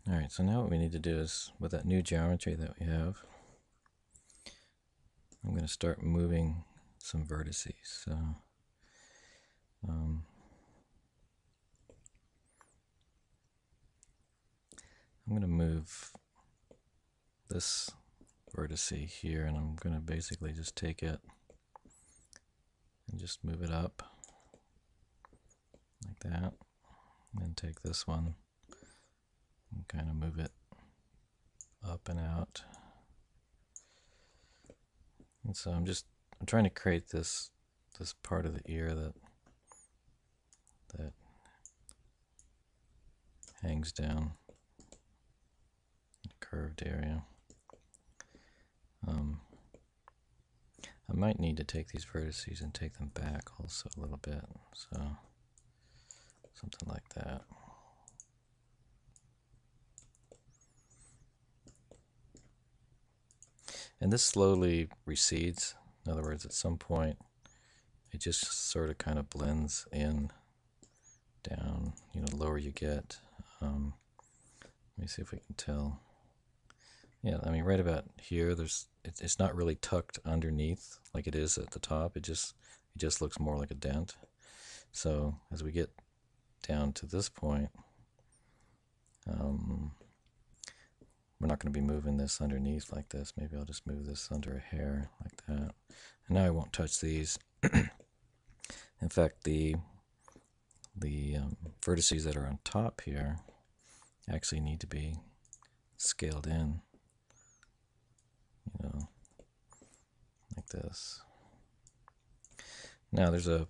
Alright, so now what we need to do is, with that new geometry that we have, I'm going to start moving some vertices. So, I'm going to move this vertex here, and I'm going to basically just take it and just move it up like that. And then take this one and kind of move it up and out. And so I'm trying to create this part of the ear that hangs down in a curved area. I might need to take these vertices and take them back also a little bit, so something like that. And this slowly recedes. In other words, at some point it just sort of kind of blends in down, the lower you get. Let me see if we can tell. Yeah, I mean, right about here, it's not really tucked underneath like it is at the top. It just looks more like a dent. So as we get down to this point, we're not going to be moving this underneath like this. Maybe I'll just move this under a hair like that. And now I won't touch these. In fact, the vertices that are on top here actually need to be scaled in, like this. Now there's a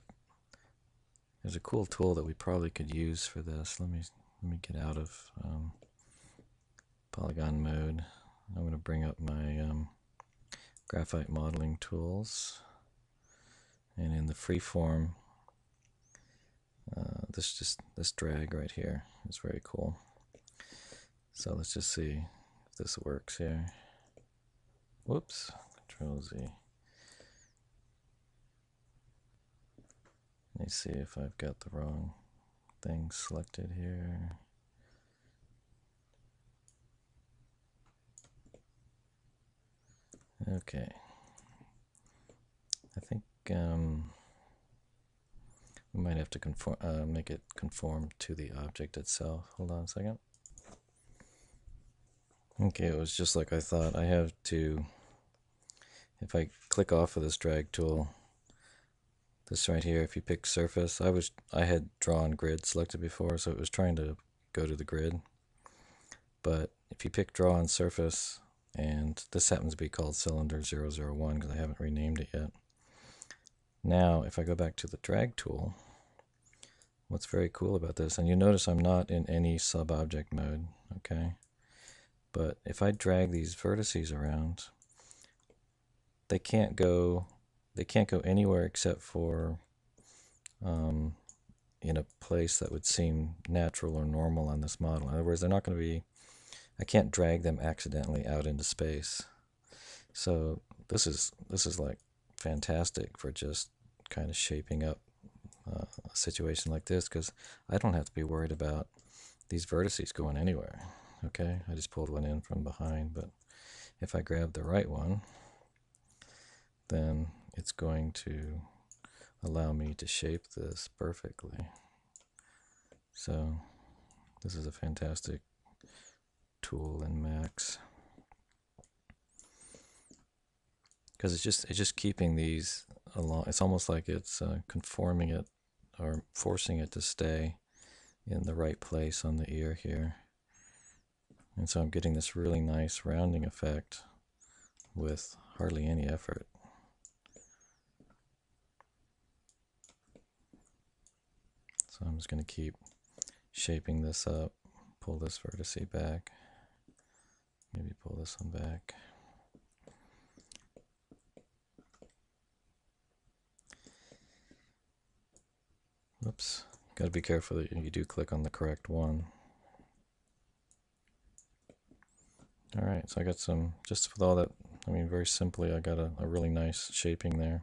cool tool that we probably could use for this. Let me get out of polygon mode. I'm going to bring up my graphite modeling tools, and in the freeform, this drag right here is very cool. So let's just see if this works here. Whoops, Control Z. Let me see if I've got the wrong thing selected here. Okay. I think we might have to make it conform to the object itself. Hold on a second. Okay, it was just like I thought. I have to, if I click off of this drag tool, this right here, if you pick surface, I had drawn grid selected before, so it was trying to go to the grid. But if you pick draw on surface, and this happens to be called cylinder 001 because I haven't renamed it yet. Now, if I go back to the drag tool, what's very cool about this, and you notice I'm not in any sub-object mode, okay? But if I drag these vertices around, they can't go anywhere except for in a place that would seem natural or normal on this model. In other words, they're not going to be, I can't drag them accidentally out into space. So this is like fantastic for just kind of shaping up a situation like this, because I don't have to be worried about these vertices going anywhere. Okay, I just pulled one in from behind, but if I grab the right one, then it's going to allow me to shape this perfectly. So this is a fantastic tool in Max, because it's just keeping these along. It's almost like it's conforming it or forcing it to stay in the right place on the ear here. And so I'm getting this really nice rounding effect with hardly any effort. So I'm just going to keep shaping this up, pull this vertex back, maybe pull this one back. Oops, got to be careful that you do click on the correct one. Alright, so I got some, just with all that, I mean, very simply, I got a really nice shaping there.